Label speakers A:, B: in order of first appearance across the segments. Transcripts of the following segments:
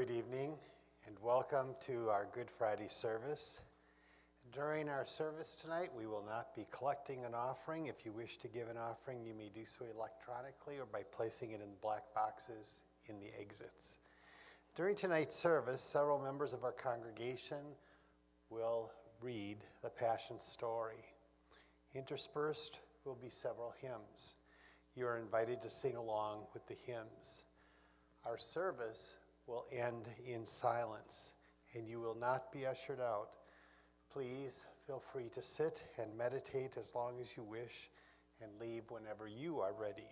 A: Good evening and welcome to our Good Friday service. During our service tonight, we will not be collecting an offering. If you wish to give an offering, you may do so electronically or by placing it in black boxes in the exits. During tonight's service, several members of our congregation will read the Passion Story. Interspersed will be several hymns. You are invited to sing along with the hymns. Our service will end in silence, and you will not be ushered out. Please feel free to sit and meditate as long as you wish and leave whenever you are ready.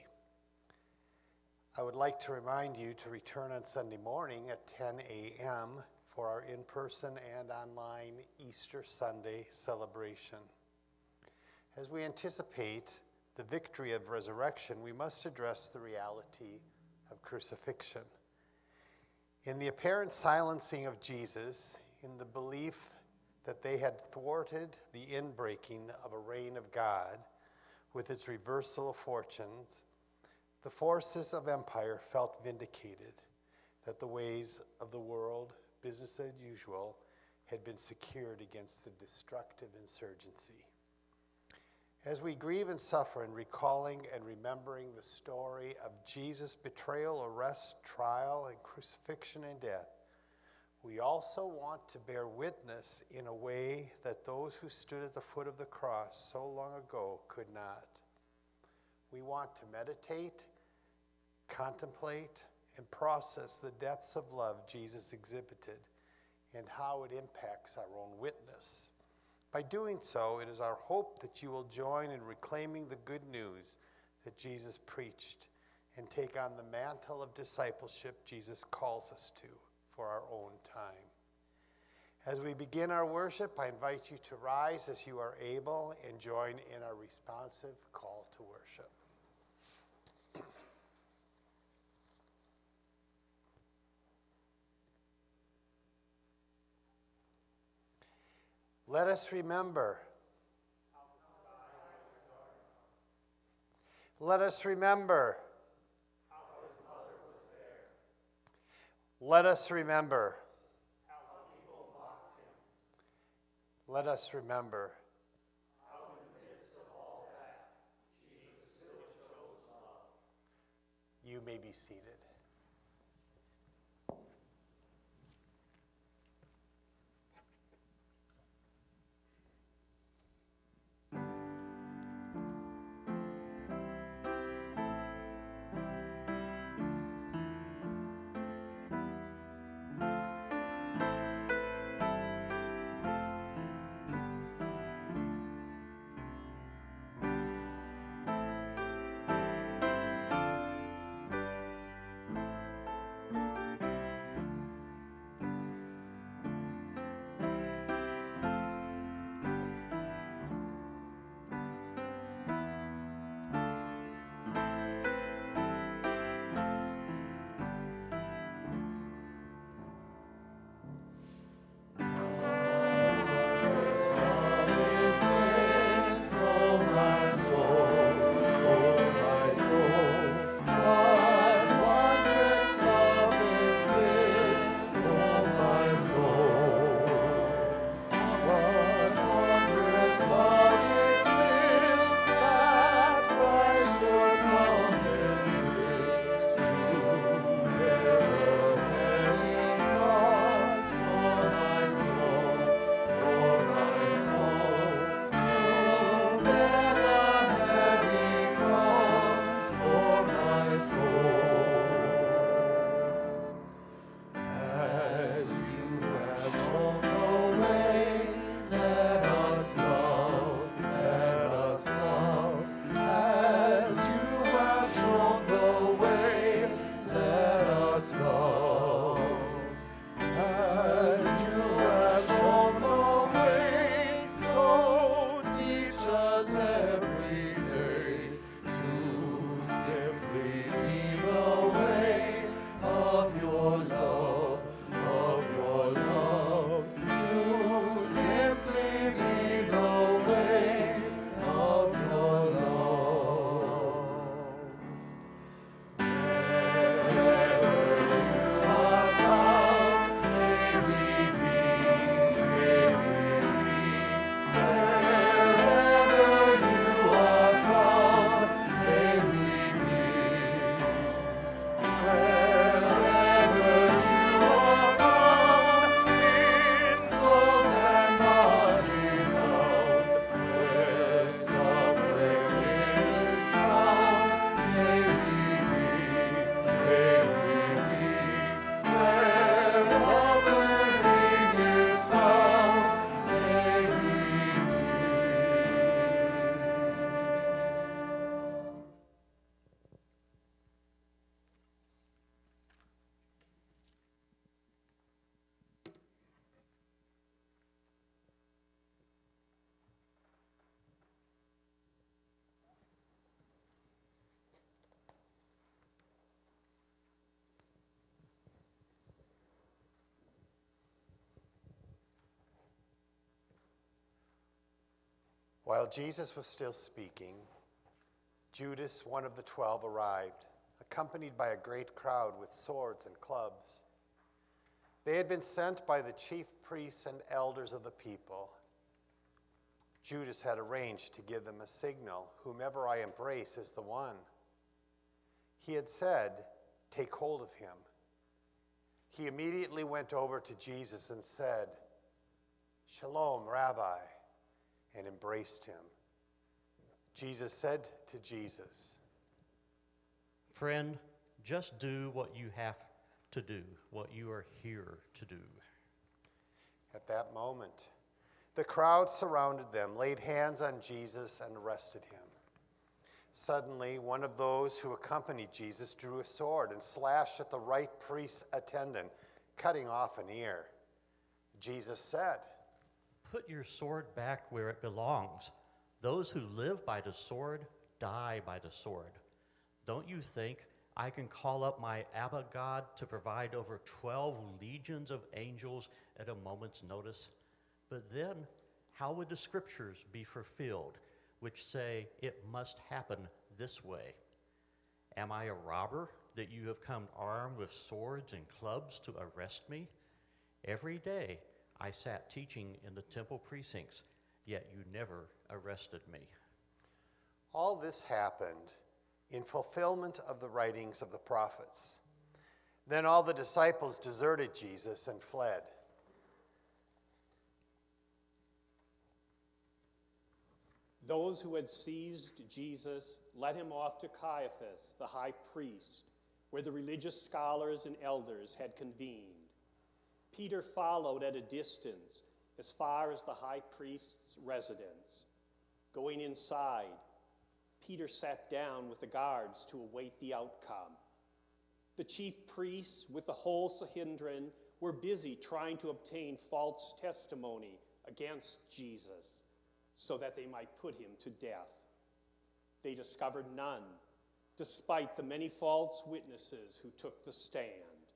A: I would like to remind you to return on Sunday morning at 10 a.m. for our in-person and online Easter Sunday celebration. As we anticipate the victory of resurrection, we must address the reality of crucifixion. In the apparent silencing of Jesus, in the belief that they had thwarted the inbreaking of a reign of God with its reversal of fortunes, the forces of empire felt vindicated that the ways of the world, business as usual, had been secured against the destructive insurgency. As we grieve and suffer in recalling and remembering the story of Jesus' betrayal, arrest, trial, and crucifixion and death, we also want to bear witness in a way that those who stood at the foot of the cross so long ago could not. We want to meditate, contemplate, and process the depths of love Jesus exhibited and how it impacts our own witness. By doing so, it is our hope that you will join in reclaiming the good news that Jesus preached and take on the mantle of discipleship Jesus calls us to for our own time. As we begin our worship, I invite you to rise as you are able and join in our responsive call to worship. Let us remember. Let us remember.
B: How his mother was there.
A: Let us remember.
B: How people mocked him.
A: Let us remember.
B: How in the midst of all that, Jesus still chose love.
A: You may be seated. While Jesus was still speaking, Judas, one of the 12, arrived, accompanied by a great crowd with swords and clubs. They had been sent by the chief priests and elders of the people. Judas had arranged to give them a signal, "Whomever I embrace is the one." He had said, "Take hold of him." He immediately went over to Jesus and said, "Shalom, Rabbi," and embraced him. Jesus said to Jesus,
C: "Friend, just do what you have to do, what you are here to do."
A: At that moment, the crowd surrounded them, laid hands on Jesus, and arrested him. Suddenly, one of those who accompanied Jesus drew a sword and slashed at the right priest's attendant, cutting off an ear. Jesus said,
C: "Put your sword back where it belongs. Those who live by the sword die by the sword. Don't you think I can call up my Abba God to provide over 12 legions of angels at a moment's notice? But then, how would the scriptures be fulfilled, which say it must happen this way? Am I a robber that you have come armed with swords and clubs to arrest me? Every day I sat teaching in the temple precincts, yet you never arrested me."
A: All this happened in fulfillment of the writings of the prophets. Then all the disciples deserted Jesus and fled.
B: Those who had seized Jesus led him off to Caiaphas, the high priest, where the religious scholars and elders had convened. Peter followed at a distance as far as the high priest's residence. Going inside, Peter sat down with the guards to await the outcome. The chief priests, with the whole Sanhedrin, were busy trying to obtain false testimony against Jesus so that they might put him to death. They discovered none, despite the many false witnesses who took the stand.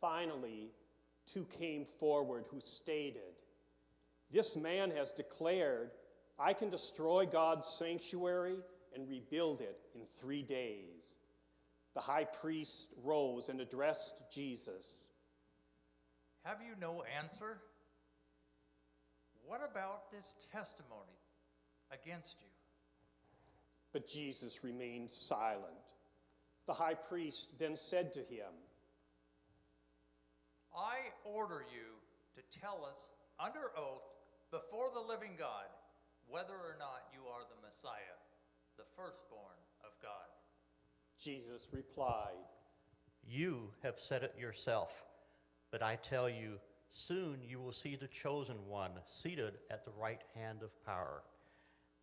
B: Finally, two came forward who stated, "This man has declared, I can destroy God's sanctuary and rebuild it in 3 days." The high priest rose and addressed Jesus.
D: "Have you no answer? What about this testimony against you?"
B: But Jesus remained silent. The high priest then said to him,
D: "I order you to tell us under oath before the living God whether or not you are the Messiah, the firstborn of God."
B: Jesus replied,
C: "You have said it yourself, but I tell you, soon you will see the chosen one seated at the right hand of power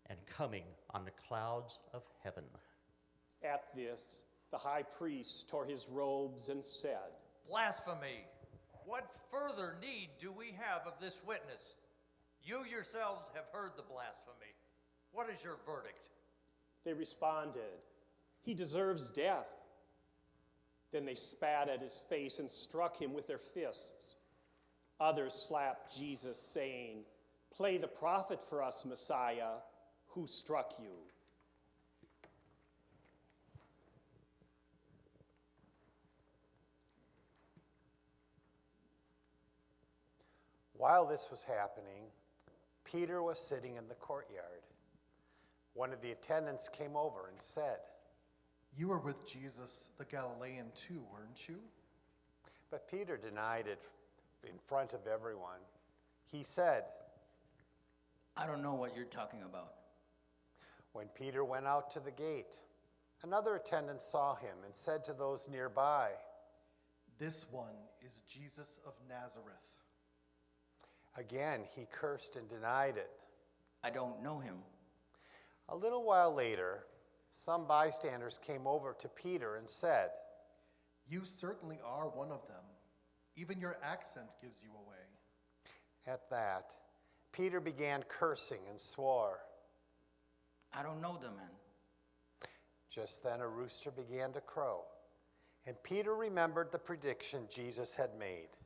C: and coming on the clouds of heaven."
B: At this, the high priest tore his robes and said,
D: "Blasphemy! What further need do we have of this witness? You yourselves have heard the blasphemy. What is your verdict?"
B: They responded, "He deserves death." Then they spat at his face and struck him with their fists. Others slapped Jesus, saying, "Play the prophet for us, Messiah. Who struck you?"
A: While this was happening, Peter was sitting in the courtyard. One of the attendants came over and said,
E: "You were with Jesus the Galilean too, weren't you?"
A: But Peter denied it in front of everyone. He said,
F: "I don't know what you're talking about."
A: When Peter went out to the gate, another attendant saw him and said to those nearby,
E: "This one is Jesus of Nazareth."
A: Again, he cursed and denied it.
F: "I don't know him."
A: A little while later, some bystanders came over to Peter and said,
E: "You certainly are one of them. Even your accent gives you away."
A: At that, Peter began cursing and swore.
F: "I don't know the man."
A: Just then a rooster began to crow, and Peter remembered the prediction Jesus had made.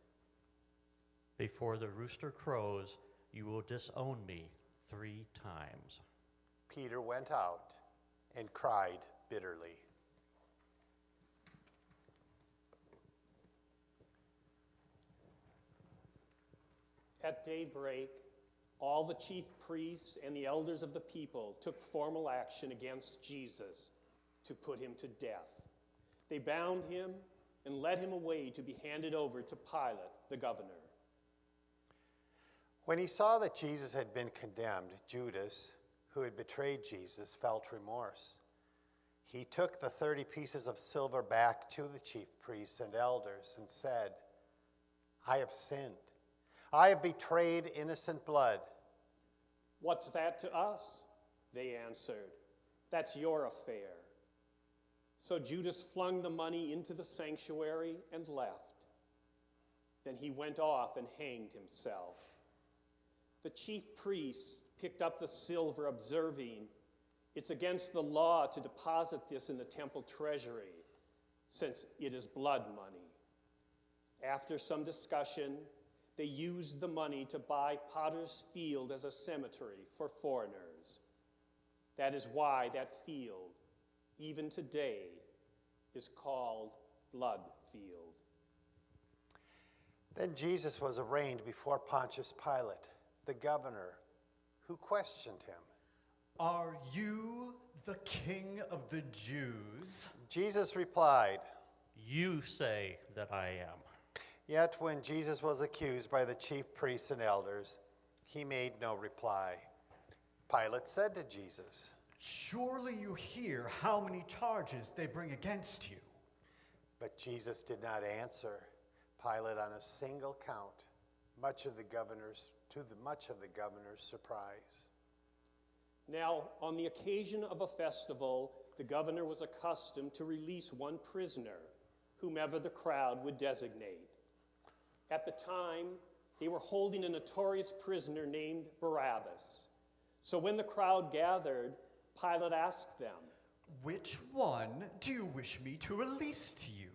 C: "Before the rooster crows, you will disown me 3 times.
A: Peter went out and cried bitterly.
B: At daybreak, all the chief priests and the elders of the people took formal action against Jesus to put him to death. They bound him and led him away to be handed over to Pilate, the governor.
A: When he saw that Jesus had been condemned, Judas, who had betrayed Jesus, felt remorse. He took the 30 pieces of silver back to the chief priests and elders and said, "I have sinned. I have betrayed innocent blood."
B: "What's that to us?" they answered. "That's your affair." So Judas flung the money into the sanctuary and left. Then he went off and hanged himself. The chief priests picked up the silver, observing, "It's against the law to deposit this in the temple treasury, since it is blood money." After some discussion, they used the money to buy Potter's Field as a cemetery for foreigners. That is why that field, even today, is called Blood Field.
A: Then Jesus was arraigned before Pontius Pilate, the governor, who questioned him.
G: "Are you the king of the Jews?"
A: Jesus replied,
C: You say that I am.
A: Yet when Jesus was accused by the chief priests and elders, he made no reply. Pilate said to Jesus,
G: "Surely you hear how many charges they bring against you."
A: but Jesus did not answer Pilate on a single count, much of the governor's surprise.
B: Now, on the occasion of a festival, the governor was accustomed to release one prisoner, whomever the crowd would designate. At the time, they were holding a notorious prisoner named Barabbas. So when the crowd gathered, Pilate asked them,
G: "Which one do you wish me to release to you?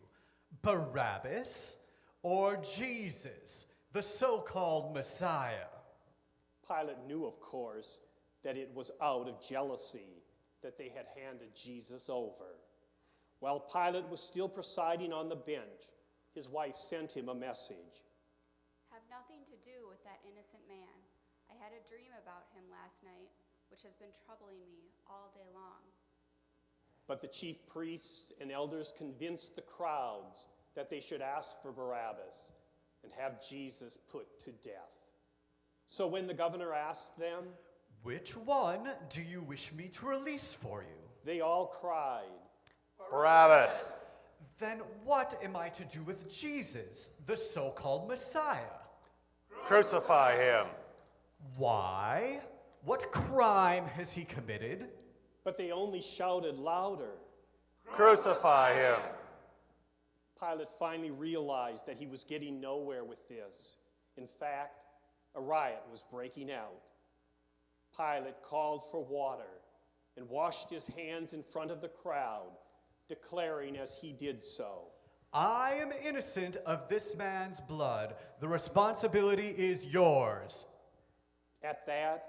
G: Barabbas or Jesus, the so-called Messiah?"
B: Pilate knew, of course, that it was out of jealousy that they had handed Jesus over. While Pilate was still presiding on the bench, his wife sent him a message.
H: "Have nothing to do with that innocent man. I had a dream about him last night, which has been troubling me all day long."
B: But the chief priests and elders convinced the crowds that they should ask for Barabbas and have Jesus put to death. So when the governor asked them,
G: "Which one do you wish me to release for you?"
B: they all cried,
A: Barabbas!
G: "Then what am I to do with Jesus, the so-called Messiah?"
A: Crucify him!
G: "Why? What crime has he committed?"
B: but they only shouted louder.
A: Crucify him!
B: Pilate finally realized that he was getting nowhere with this. In fact, a riot was breaking out. Pilate called for water and washed his hands in front of the crowd, declaring as he did so,
G: "I am innocent of this man's blood. The responsibility is yours."
B: At that,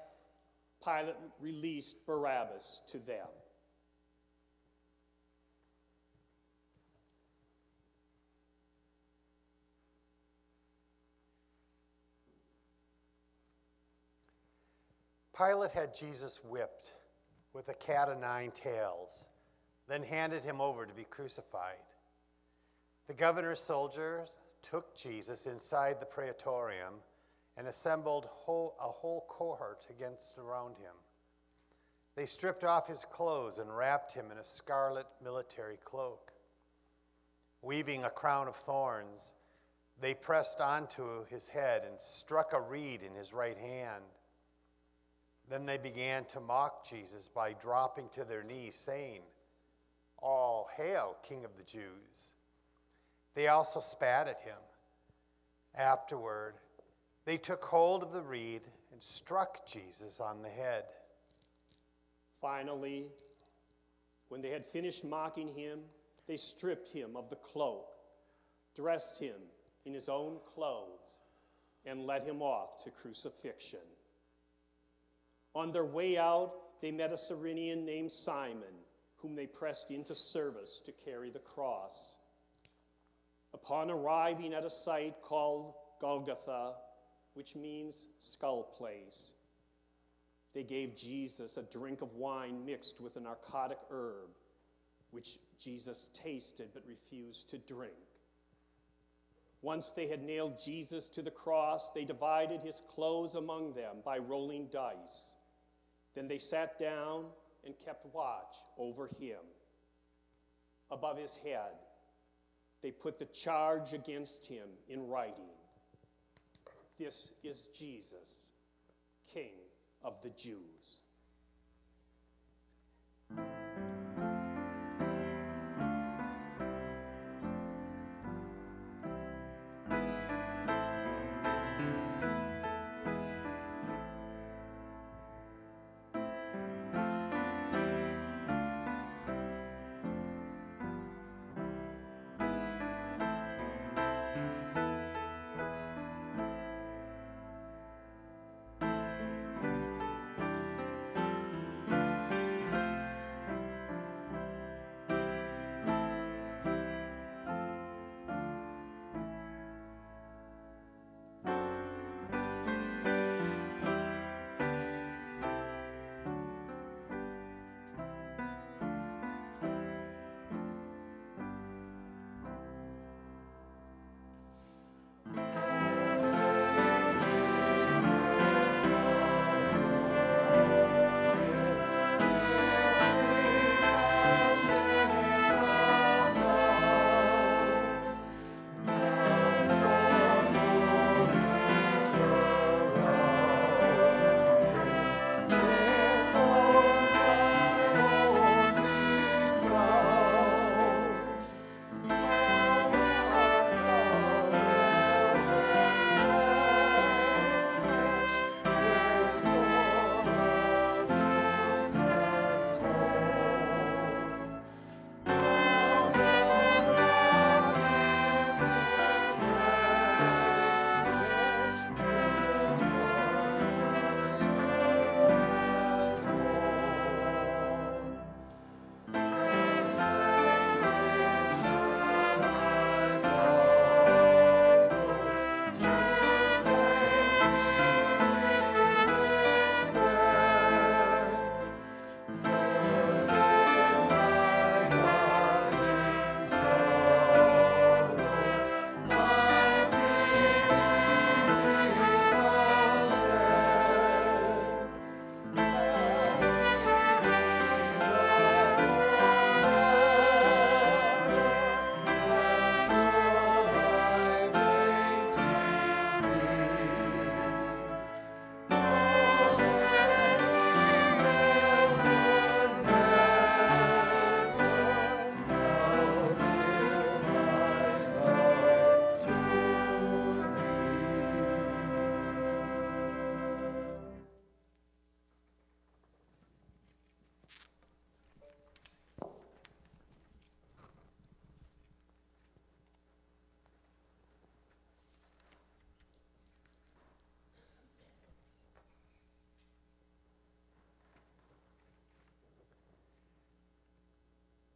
B: Pilate released Barabbas to them.
A: Pilate had Jesus whipped with a cat o' nine tails, then handed him over to be crucified. The governor's soldiers took Jesus inside the praetorium and assembled a whole cohort around him. They stripped off his clothes and wrapped him in a scarlet military cloak. Weaving a crown of thorns, they pressed onto his head and struck a reed in his right hand. Then they began to mock Jesus by dropping to their knees, saying, "All hail, King of the Jews." They also spat at him. Afterward, they took hold of the reed and struck Jesus on the head.
B: Finally, when they had finished mocking him, they stripped him of the cloak, dressed him in his own clothes, and led him off to crucifixion. On their way out, they met a Cyrenian named Simon, whom they pressed into service to carry the cross. Upon arriving at a site called Golgotha, which means skull place, they gave Jesus a drink of wine mixed with a narcotic herb, which Jesus tasted but refused to drink. Once they had nailed Jesus to the cross, they divided his clothes among them by rolling dice. Then they sat down and kept watch over him. Above his head, they put the charge against him in writing. This is Jesus, King of the Jews.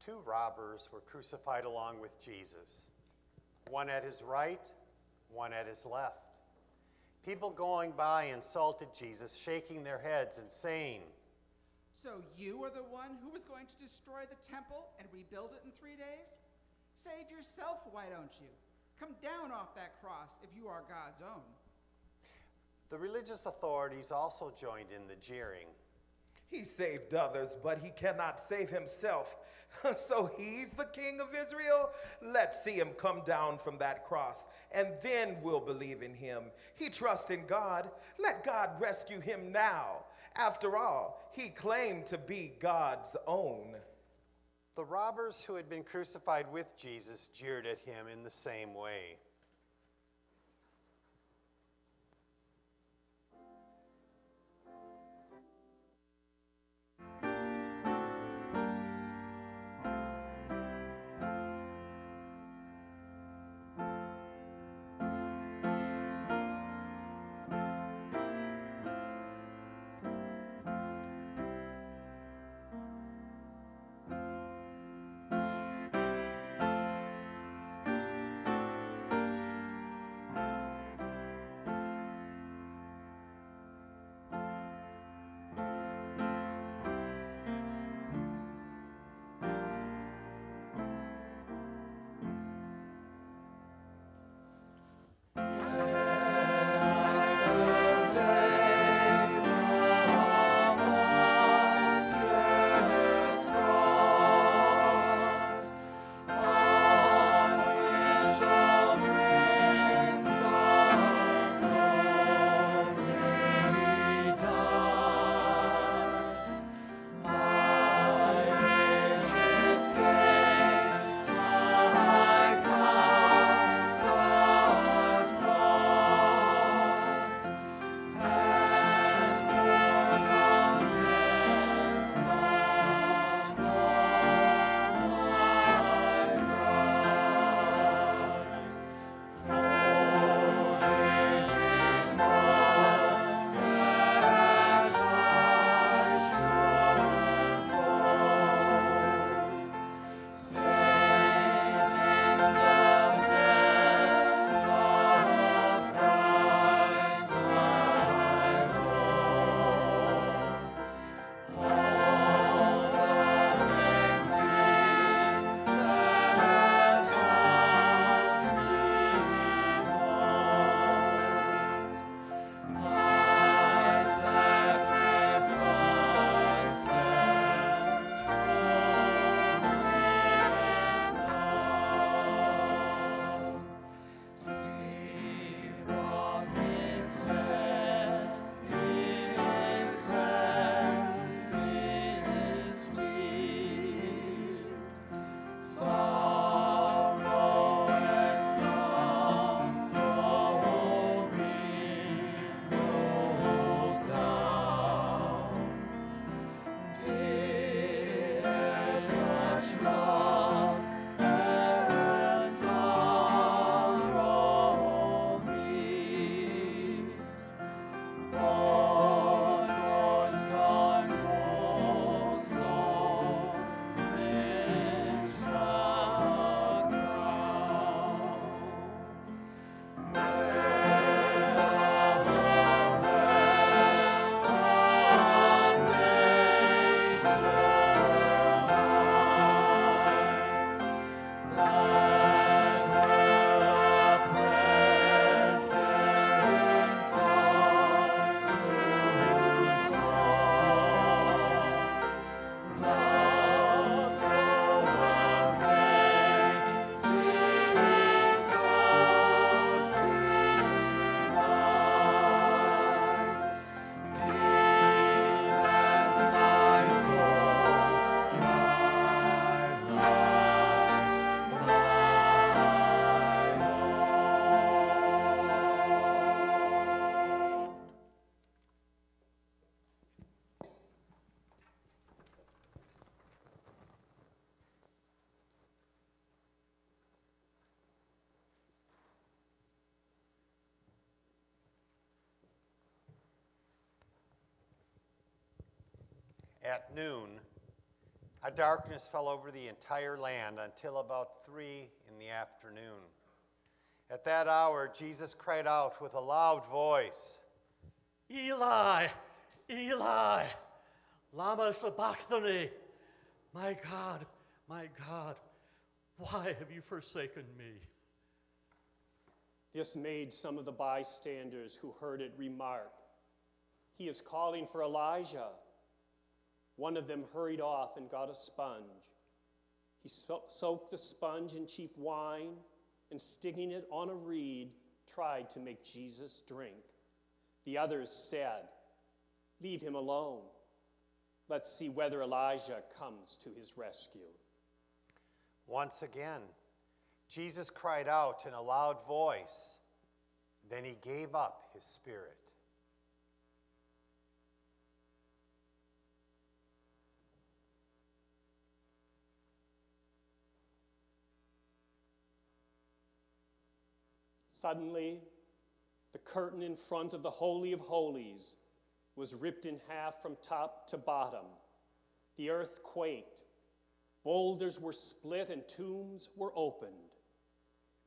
A: Two robbers were crucified along with Jesus, one at his right, one at his left. People going by insulted Jesus, shaking their heads and saying,
I: "So you are the one who was going to destroy the temple and rebuild it in 3 days? Save yourself, why don't you? Come down off that cross if you are God's own."
A: The religious authorities also joined in the jeering.
J: He saved others, but he cannot save himself. So he's the King of Israel? Let's see him come down from that cross, and then we'll believe in him. He trusts in God. Let God rescue him now. After all, he claimed to be God's own.
A: The robbers who had been crucified with Jesus jeered at him in the same way. At noon, a darkness fell over the entire land until about 3 in the afternoon. At that hour, Jesus cried out with a loud voice,
C: Eli, Eli, lama sabachthani. My God, why have you forsaken me?
B: This made some of the bystanders who heard it remark, "He is calling for Elijah." One of them hurried off and got a sponge. He soaked the sponge in cheap wine and, sticking it on a reed, tried to make Jesus drink. The others said, "Leave him alone. Let's see whether Elijah comes to his rescue."
A: Once again, Jesus cried out in a loud voice. Then he gave up his spirit.
B: Suddenly, the curtain in front of the Holy of Holies was ripped in half from top to bottom. The earth quaked. Boulders were split and tombs were opened.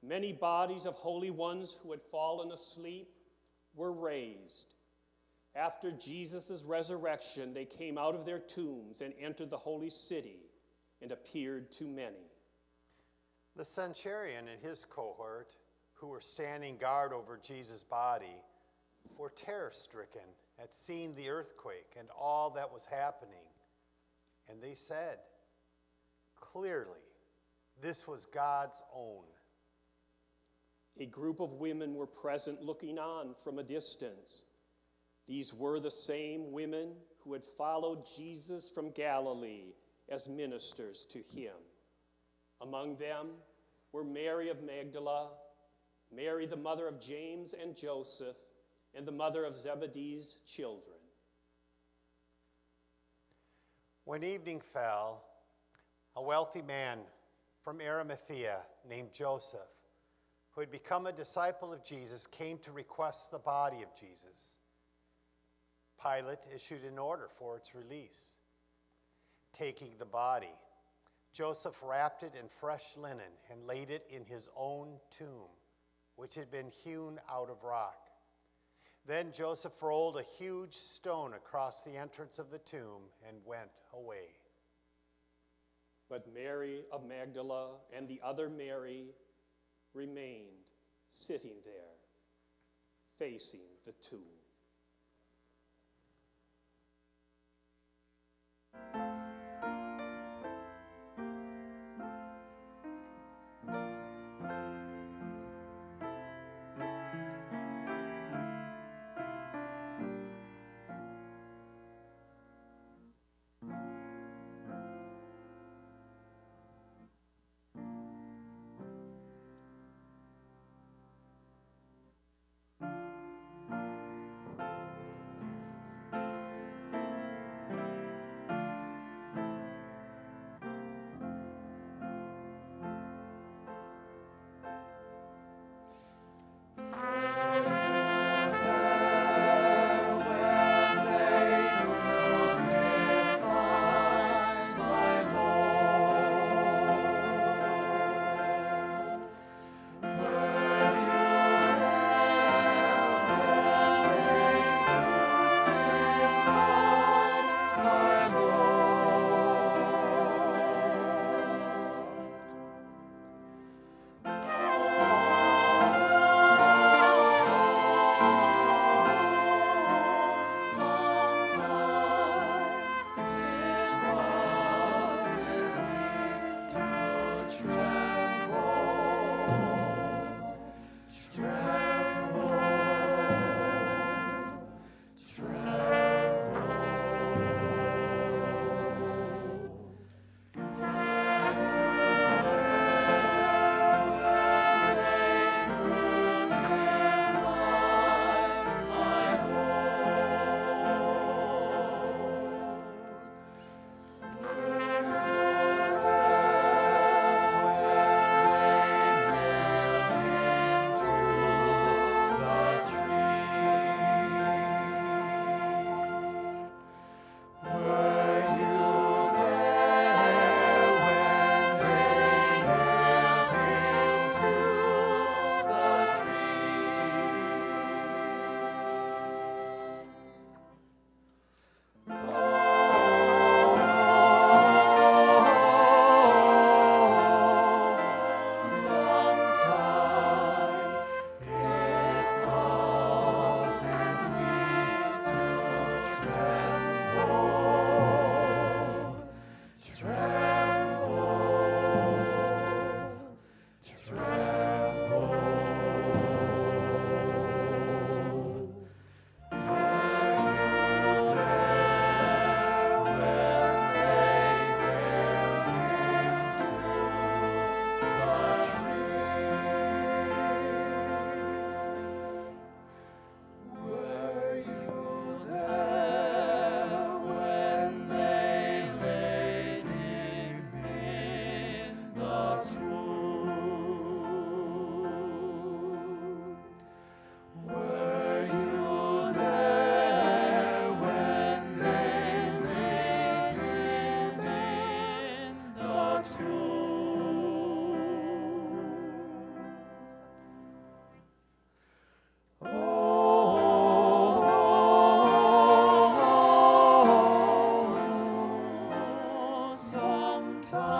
B: Many bodies of holy ones who had fallen asleep were raised. After Jesus' resurrection, they came out of their tombs and entered the holy city and appeared to many.
A: The centurion and his cohort, who were standing guard over Jesus' body, were terror-stricken at seeing the earthquake and all that was happening. And they said, "Clearly, this was God's own."
B: A group of women were present looking on from a distance. These were the same women who had followed Jesus from Galilee as ministers to him. Among them were Mary of Magdala, Mary the mother of James and Joseph, and the mother of Zebedee's children.
A: When evening fell, a wealthy man from Arimathea named Joseph, who had become a disciple of Jesus, came to request the body of Jesus. Pilate issued an order for its release. Taking the body, Joseph wrapped it in fresh linen and laid it in his own tomb, which had been hewn out of rock. Then Joseph rolled a huge stone across the entrance of the tomb and went away.
B: But Mary of Magdala and the other Mary remained sitting there, facing the tomb.
G: time.